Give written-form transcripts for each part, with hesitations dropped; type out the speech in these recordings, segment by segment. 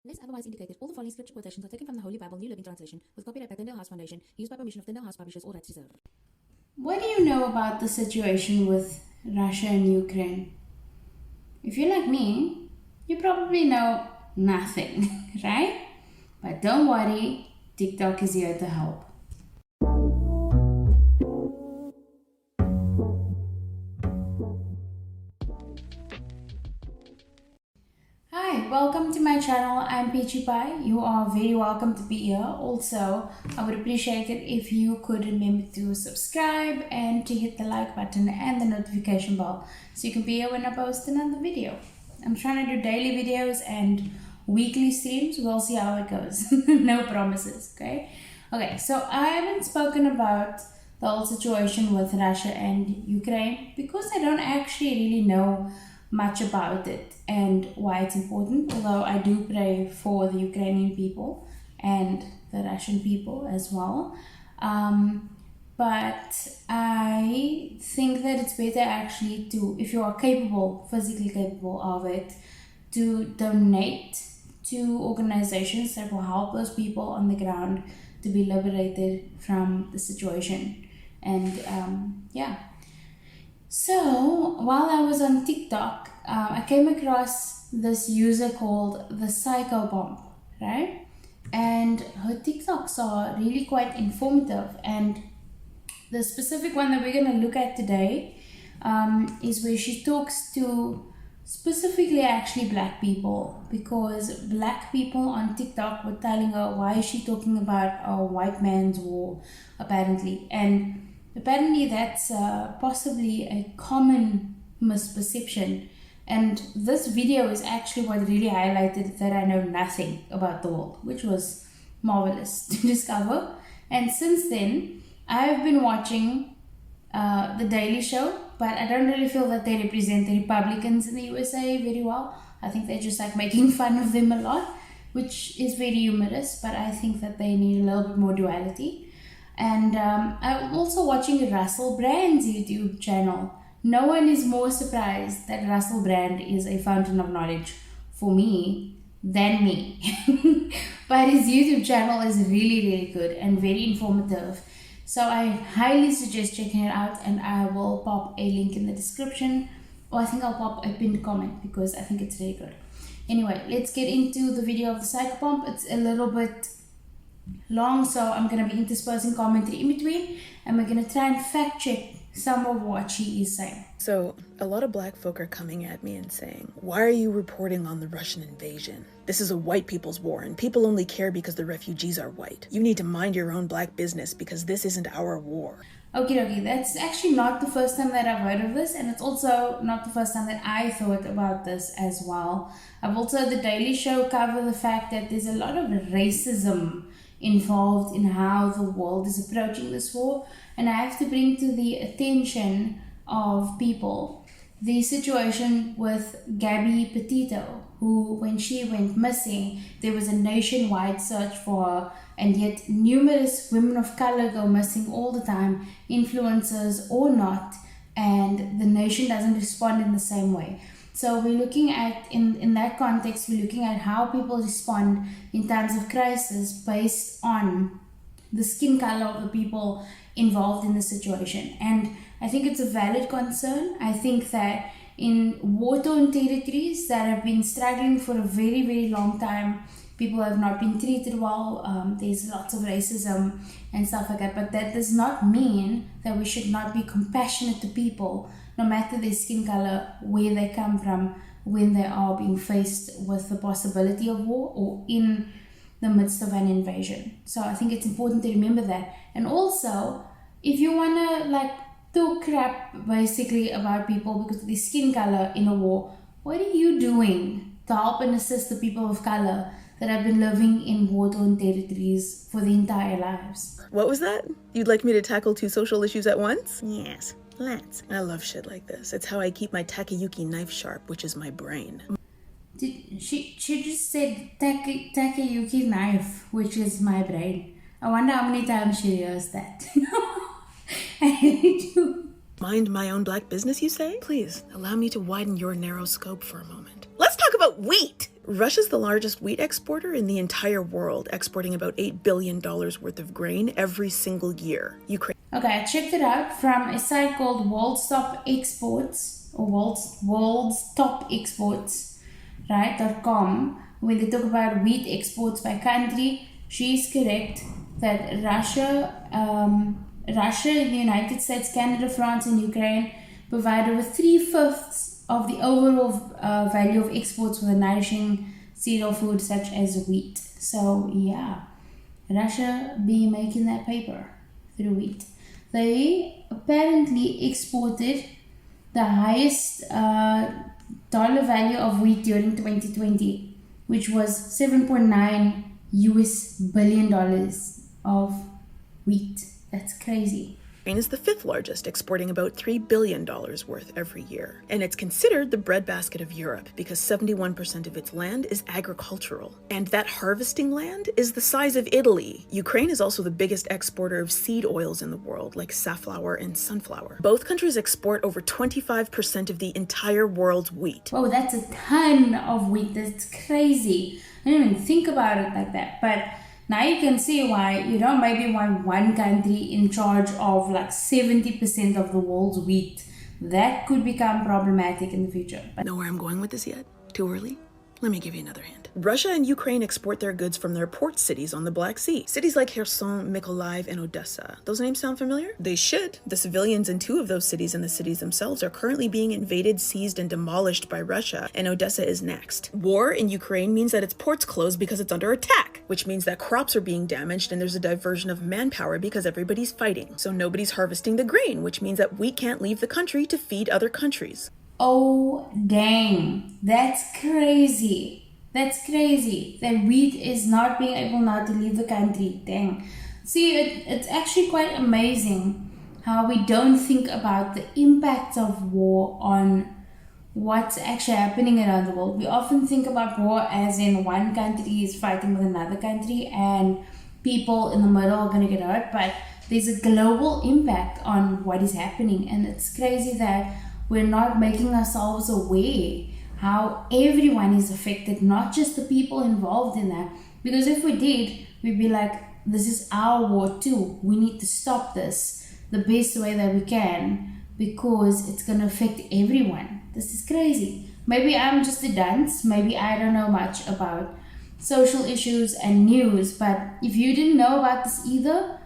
Unless otherwise indicated, all the following scripture quotations are taken from the Holy Bible, New Living Translation, with copyright by Tyndale House Foundation, used by permission of Tyndale House Publishers, all rights reserved. What do you know about the situation with Russia and Ukraine? If you're like me, you probably know nothing, right? But don't worry, TikTok is here to help. Hi, welcome to my channel. I'm Peachy Pie. You are very welcome to be here. Also, I would appreciate it if you could remember to subscribe and to hit the like button and the notification bell so you can be here when I post another video. I'm trying to do daily videos and weekly streams. We'll see how it goes. No promises, okay? Okay, so I haven't spoken about the whole situation with Russia and Ukraine because I don't actually really know much about it and why it's important, although I do pray for the Ukrainian people and the Russian people as well. But I think that it's better actually to, if you are capable, physically capable of it, to donate to organizations that will help those people on the ground to be liberated from the situation. And yeah. So while I was on TikTok, I came across this user called the Psycho Bomb, right? And her TikToks are really quite informative. And the specific one that we're going to look at today is where she talks to specifically actually black people, because black people on TikTok were telling her, why is she talking about a white man's war, apparently. And apparently that's possibly a common misperception. And this video is actually what really highlighted that I know nothing about the world, which was marvelous to discover. And since then, I've been watching The Daily Show, but I don't really feel that they represent the Republicans in the USA very well. I think they're just like making fun of them a lot, which is very humorous, but I think that they need a little bit more duality. And I'm also watching Russell Brand's YouTube channel. No one is more surprised that Russell Brand is a fountain of knowledge for me than me. But his YouTube channel is really, really good and very informative. So I highly suggest checking it out, and I will pop a link in the description, or I think I'll pop a pinned comment because I think it's very good. Anyway, let's get into the video of the Psycho Bomb. It's a little bit long, so I'm going to be interspersing commentary in between, and we're going to try and fact check some of what she is saying. So, a lot of black folk are coming at me and saying, why are you reporting on the Russian invasion? This is a white people's war, and people only care because the refugees are white. You need to mind your own black business because this isn't our war. Okay, that's actually not the first time that I've heard of this, and it's also not the first time that I thought about this as well. I've also heard The Daily Show cover the fact that there's a lot of racism involved in how the world is approaching this war, and I have to bring to the attention of people the situation with Gabby Petito, who, when she went missing, there was a nationwide search for her, and yet numerous women of color go missing all the time, influencers or not, and the nation doesn't respond in the same way. So we're looking at, in that context, we're looking at how people respond in times of crisis based on the skin color of the people involved in the situation. And I think it's a valid concern. I think that in war-torn territories that have been struggling for a very, very long time, people have not been treated well. There's lots of racism and stuff like that. But that does not mean that we should not be compassionate to people, no matter their skin color, where they come from, when they are being faced with the possibility of war or in the midst of an invasion. So I think it's important to remember that. And also, if you want to talk crap basically about people because of their skin color in a war, what are you doing to help and assist the people of color that have been living in war-torn territories for their entire lives? What was that? You'd like me to tackle 2 social issues at once? Yes, let's. I love shit like this. It's how I keep my Takayuki knife sharp, which is my brain. She just said Takayuki knife, which is my brain. I wonder how many times she hears that. I really do. Mind my own black business, you say? Please, allow me to widen your narrow scope for a moment. Let's talk about wheat! Russia's the largest wheat exporter in the entire world, exporting about $8 billion worth of grain every single year. Ukraine. Okay, I checked it out from a site called World's Top Exports, or World's Top Exports, right, .com. When they talk about wheat exports by country, she's correct that Russia, the United States, Canada, France, and Ukraine provide over 3/5 of the overall value of exports for the nourishing cereal food such as wheat. So yeah, Russia be making that paper through wheat. They apparently exported the highest dollar value of wheat during 2020, which was $7.9 billion of wheat. That's crazy. Ukraine is the 5th largest, exporting about $3 billion worth every year. And it's considered the breadbasket of Europe because 71% of its land is agricultural. And that harvesting land is the size of Italy. Ukraine is also the biggest exporter of seed oils in the world, like safflower and sunflower. Both countries export over 25% of the entire world's wheat. Whoa, that's a ton of wheat. That's crazy. I didn't even think about it like that. But now you can see why you don't maybe want one country in charge of like 70% of the world's wheat. That could become problematic in the future. But know where I'm going with this yet? Too early? Let me give you another hint. Russia and Ukraine export their goods from their port cities on the Black Sea. Cities like Kherson, Mykolaiv, and Odessa. Those names sound familiar? They should. The civilians in 2 of those cities and the cities themselves are currently being invaded, seized, and demolished by Russia, and Odessa is next. War in Ukraine means that its ports close because it's under attack, which means that crops are being damaged and there's a diversion of manpower because everybody's fighting. So nobody's harvesting the grain, which means that wheat can't leave the country to feed other countries. oh dang, that's crazy. That's crazy that wheat is not being able now to leave the country. Dang. See, it's actually quite amazing how we don't think about the impact of war on what's actually happening around the world. We often think about war as in one country is fighting with another country and people in the middle are going to get hurt, but there's a global impact on what is happening, and it's crazy that we're not making ourselves aware how everyone is affected, not just the people involved in that. Because if we did, we'd be like, this is our war too. We need to stop this the best way that we can because it's going to affect everyone. This is crazy. Maybe I'm just a dunce. Maybe I don't know much about social issues and news. But if you didn't know about this either,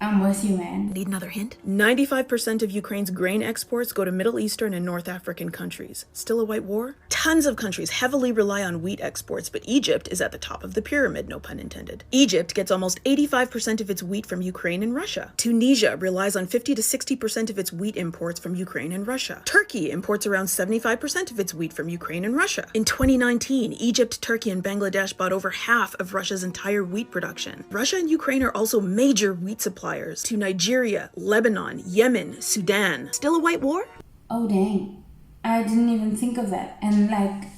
I'm with you, man. Need another hint? 95% of Ukraine's grain exports go to Middle Eastern and North African countries. Still a white war? Tons of countries heavily rely on wheat exports, but Egypt is at the top of the pyramid, no pun intended. Egypt gets almost 85% of its wheat from Ukraine and Russia. Tunisia relies on 50 to 60% of its wheat imports from Ukraine and Russia. Turkey imports around 75% of its wheat from Ukraine and Russia. In 2019, Egypt, Turkey, and Bangladesh bought over half of Russia's entire wheat production. Russia and Ukraine are also major wheat suppliers to Nigeria, Lebanon, Yemen, Sudan. Still a white war? Oh dang, I didn't even think of that. And like,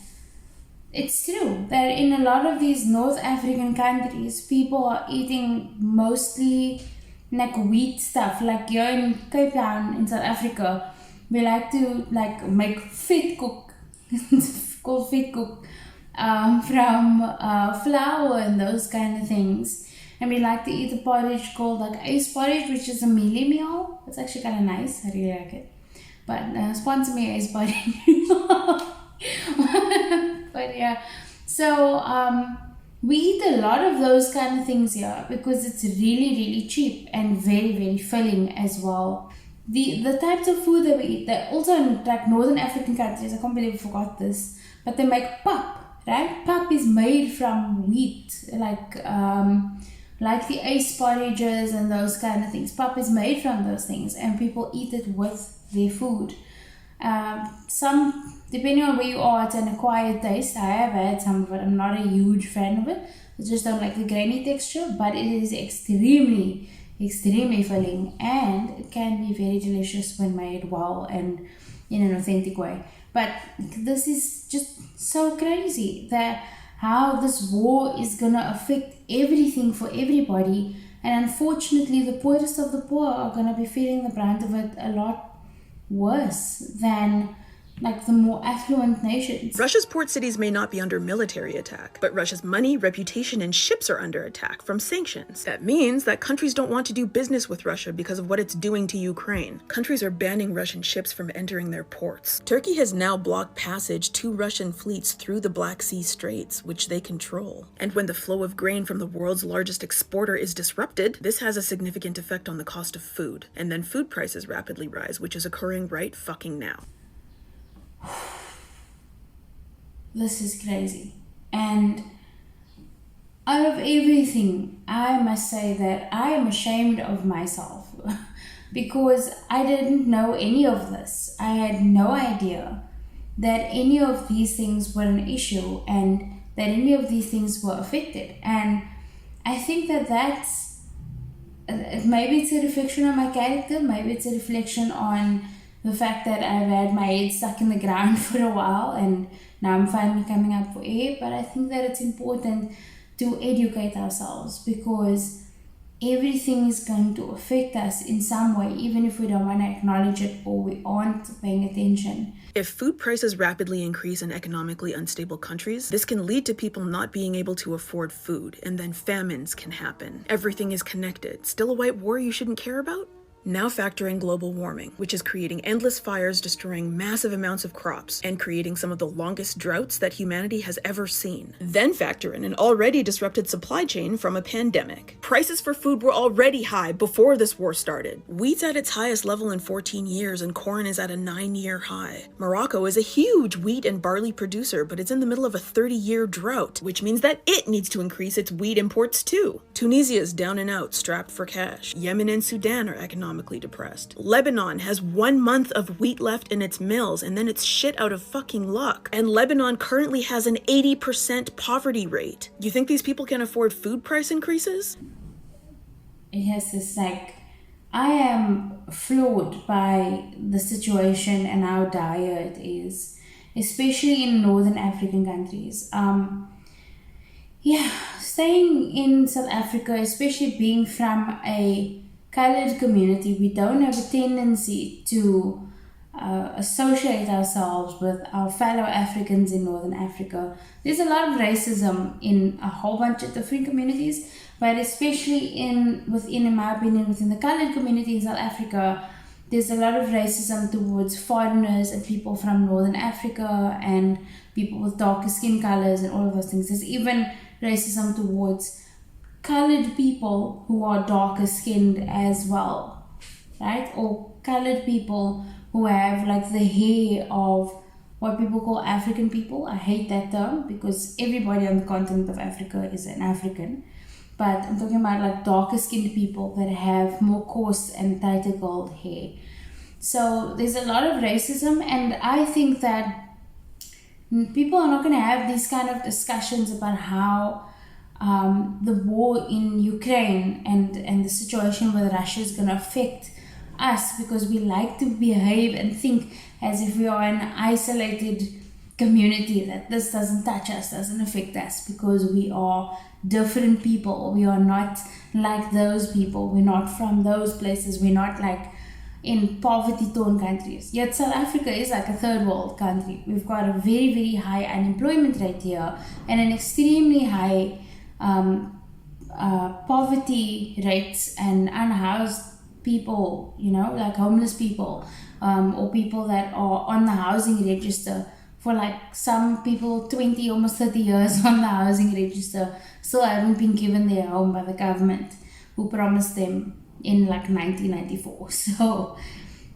it's true that in a lot of these North African countries, people are eating mostly like wheat stuff. Like here in Cape Town in South Africa, we like to like make vetkoek, it's called vetkoek, from flour and those kind of things. And we like to eat a porridge called like ice porridge, which is a mealie meal. It's actually kind of nice. I really like it. But sponsor me ice porridge. But yeah. So we eat a lot of those kind of things here because it's really, really cheap and very, very filling as well. The types of food that we eat, that also in like Northern African countries, I can't believe I forgot this, but they make pap, right? Pap is made from wheat, like the ice porridges and those kind of things. Pap is made from those things and people eat it with their food. Some, depending on where you are, it's an acquired taste. I have had some of it. I'm not a huge fan of it. I just don't like the grainy texture, but it is extremely, extremely filling and it can be very delicious when made well and in an authentic way. But this is just so crazy that how this war is gonna affect everything for everybody, and unfortunately the poorest of the poor are gonna be feeling the brunt of it a lot worse than like the more affluent nations. Russia's port cities may not be under military attack, but Russia's money, reputation, and ships are under attack from sanctions. That means that countries don't want to do business with Russia because of what it's doing to Ukraine. Countries are banning Russian ships from entering their ports. Turkey has now blocked passage to Russian fleets through the Black Sea Straits, which they control. And when the flow of grain from the world's largest exporter is disrupted, this has a significant effect on the cost of food. And then food prices rapidly rise, which is occurring right fucking now. This is crazy. And out of everything, I must say that I am ashamed of myself because I didn't know any of this. I had no idea that any of these things were an issue and that any of these things were affected. And I think that that's, maybe it's a reflection on my character, maybe it's a reflection on the fact that I've had my head stuck in the ground for a while and now I'm finally coming up for air. But I think that it's important to educate ourselves because everything is going to affect us in some way, even if we don't want to acknowledge it or we aren't paying attention. If food prices rapidly increase in economically unstable countries, this can lead to people not being able to afford food, and then famines can happen. Everything is connected. Still a white war you shouldn't care about? Now factor in global warming, which is creating endless fires, destroying massive amounts of crops, and creating some of the longest droughts that humanity has ever seen. Then factor in an already disrupted supply chain from a pandemic. Prices for food were already high before this war started. Wheat's at its highest level in 14 years, and corn is at a 9-year high. Morocco is a huge wheat and barley producer, but it's in the middle of a 30-year drought, which means that it needs to increase its wheat imports too. Tunisia is down and out, strapped for cash. Yemen and Sudan are economically depressed. Lebanon has 1 month of wheat left in its mills, and then it's shit out of fucking luck. And Lebanon currently has an 80% poverty rate. You think these people can afford food price increases? It has this I am floored by the situation and how dire it is, especially in northern African countries. Staying in South Africa, especially being from a colored community, we don't have a tendency to associate ourselves with our fellow Africans in Northern Africa. There's a lot of racism in a whole bunch of different communities, but especially in my opinion, within the colored community in South Africa, there's a lot of racism towards foreigners and people from Northern Africa and people with darker skin colors and all of those things. There's even racism towards colored people who are darker skinned as well, right? Or colored people who have the hair of what people call African people. I hate that term because everybody on the continent of Africa is an African. But I'm talking about darker skinned people that have more coarse and tighter curled hair. So there's a lot of racism, and I think that people are not going to have these kind of discussions about how the war in Ukraine and the situation with Russia is going to affect us, because we like to behave and think as if we are an isolated community, that this doesn't touch us, doesn't affect us, because we are different people. We are not like those people. We're not from those places. We're not in poverty-torn countries. Yet South Africa is a third world country. We've got a very, very high unemployment rate here and an extremely high poverty rates and unhoused people, homeless people, or people that are on the housing register for some people 20, almost 30 years on the housing register, still haven't been given their home by the government who promised them in 1994. So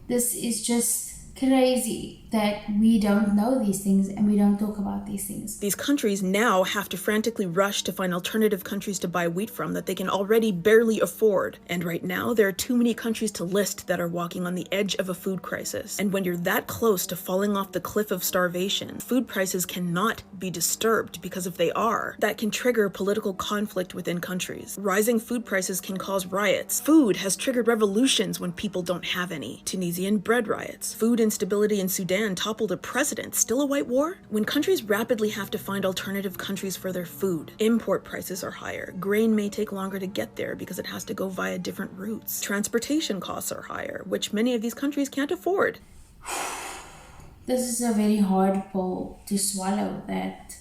this is just crazy that we don't know these things and we don't talk about these things. These countries now have to frantically rush to find alternative countries to buy wheat from that they can already barely afford. And right now, there are too many countries to list that are walking on the edge of a food crisis. And when you're that close to falling off the cliff of starvation, food prices cannot be disturbed, because if they are, that can trigger political conflict within countries. Rising food prices can cause riots. Food has triggered revolutions when people don't have any. Tunisian bread riots. Food instability in Sudan toppled a president. Still a white war? When countries rapidly have to find alternative countries for their food, import prices are higher. Grain may take longer to get there because it has to go via different routes. Transportation costs are higher, which many of these countries can't afford. this is a very hard pill to swallow, that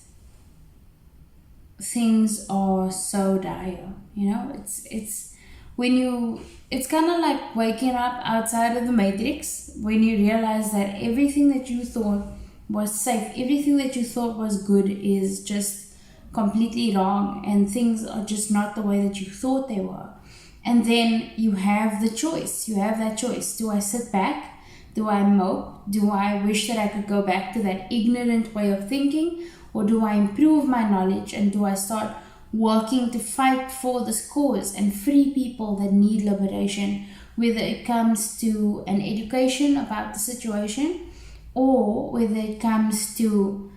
things are so dire. You know, it's when you, it's kind of like waking up outside of the matrix, when you realize that everything that you thought was safe, everything that you thought was good is just completely wrong, and things are just not the way that you thought they were. And then you have the choice. You have that choice. Do I sit back? Do I mope? Do I wish that I could go back to that ignorant way of thinking? Or do I improve my knowledge, and do I start working to fight for this cause and free people that need liberation, whether it comes to an education about the situation, or whether it comes to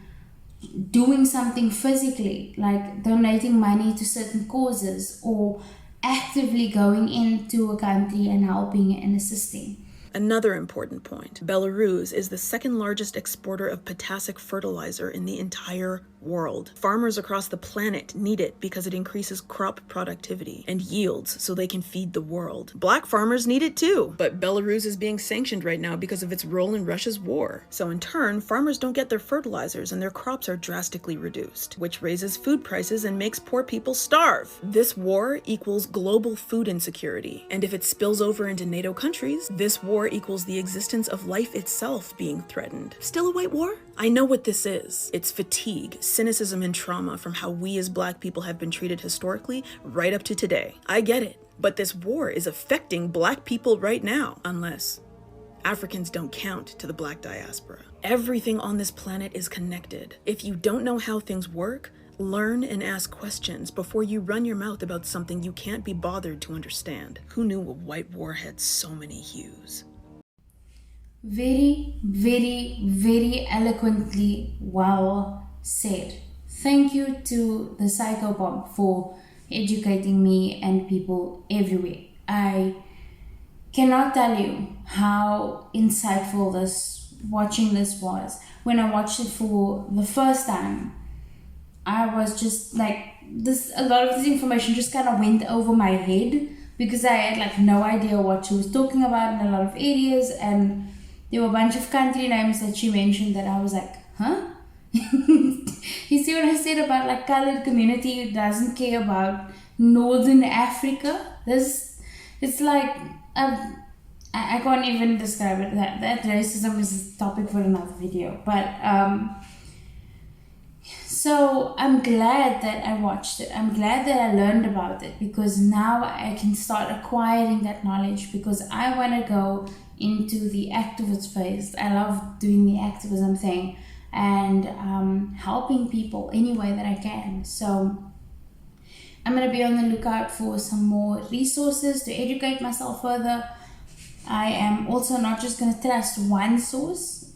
doing something physically, like donating money to certain causes, or actively going into a country and helping and assisting. Another important point, Belarus is the second largest exporter of potassic fertilizer in the entire world. Farmers across the planet need it because it increases crop productivity and yields so they can feed the world. Black farmers need it too, but Belarus is being sanctioned right now because of its role in Russia's war. So in turn, farmers don't get their fertilizers and their crops are drastically reduced, which raises food prices and makes poor people starve. This war equals global food insecurity, and if it spills over into NATO countries, this war equals the existence of life itself being threatened. Still a white war? I know what this is. It's fatigue, cynicism, and trauma from how we as Black people have been treated historically right up to today. I get it, but this war is affecting Black people right now, unless Africans don't count to the Black diaspora. Everything on this planet is connected. If you don't know how things work, learn and ask questions before you run your mouth about something you can't be bothered to understand. Who knew a white war had so many hues? Very, very, very eloquently well said. Thank you to the Psycho Bomb for educating me and people everywhere. I cannot tell you how insightful watching this was. When I watched it for the first time, I was just like, a lot of this information just kind of went over my head, because I had like no idea what she was talking about in a lot of areas, and there were a bunch of country names that she mentioned that I was like, huh? You see what I said about like colored community who doesn't care about Northern Africa? It's like, I can't even describe it. That racism is a topic for another video. But so I'm glad that I watched it. I'm glad that I learned about it, because now I can start acquiring that knowledge, because I want to go into the activist phase. I love doing the activism thing and helping people any way that I can. So I'm going to be on the lookout for some more resources to educate myself further. I am also not just going to trust one source,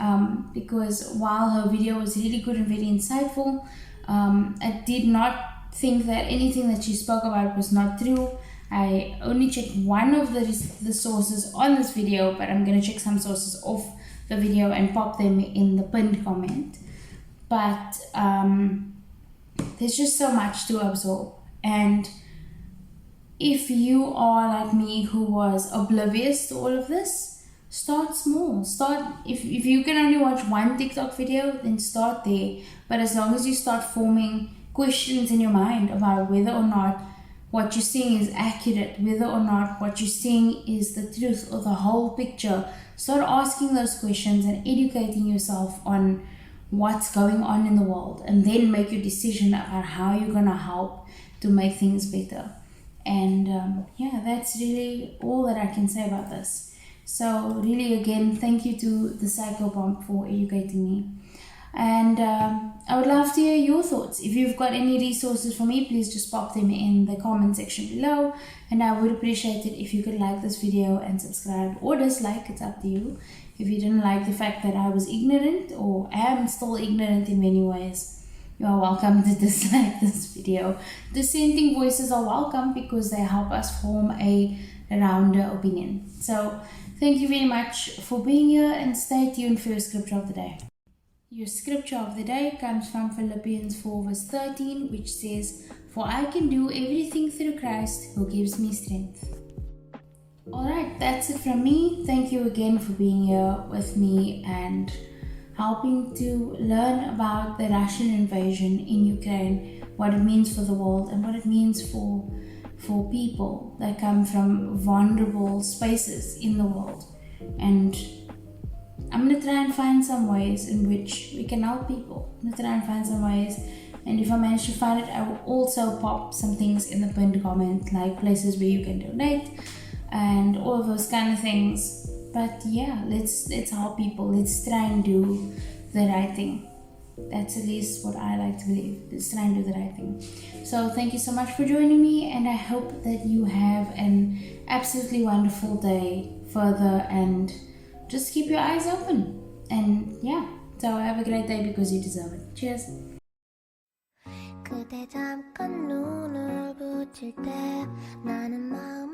because while her video was really good and very insightful, I did not think that anything that she spoke about was not true. I only checked one of the sources on this video, but I'm going to check some sources off the video and pop them in the pinned comment. But there's just so much to absorb. And if you are like me, who was oblivious to all of this, start small. If you can only watch one TikTok video, then start there. But as long as you start forming questions in your mind about whether or not what you're seeing is accurate, whether or not what you're seeing is the truth or the whole picture, start asking those questions and educating yourself on what's going on in the world, and then make your decision about how you're going to help to make things better. And yeah, that's really all that I can say about this. So really, again, thank you to the Psycho Bomb for educating me. And I would love to hear your thoughts. If you've got any resources for me, please just pop them in the comment section below. And I would appreciate it if you could like this video and subscribe, or dislike, it's up to you. If you didn't like the fact that I was ignorant, or am still ignorant in many ways, you are welcome to dislike this video. Dissenting voices are welcome, because they help us form a rounder opinion. So thank you very much for being here, and stay tuned for your scripture of the day. Your scripture of the day comes from Philippians 4 verse 13, which says, "For I can do everything through Christ who gives me strength." Alright, that's it from me. Thank you again for being here with me, and helping to learn about the Russian invasion in Ukraine, what it means for the world and what it means for people that come from vulnerable spaces in the world. And I'm going to try and find some ways in which we can help people. I'm going to try and find some ways, and if I manage to find it, I will also pop some things in the pinned comment, like places where you can donate and all of those kind of things. But yeah, let's help people. Let's try and do the right thing. That's at least what I like to believe. Let's try and do the right thing. So thank you so much for joining me, and I hope that you have an absolutely wonderful day further, and just keep your eyes open. And yeah, so have a great day because you deserve it. Cheers. 그대 잠깐 눈을 붙일 때 나는 마음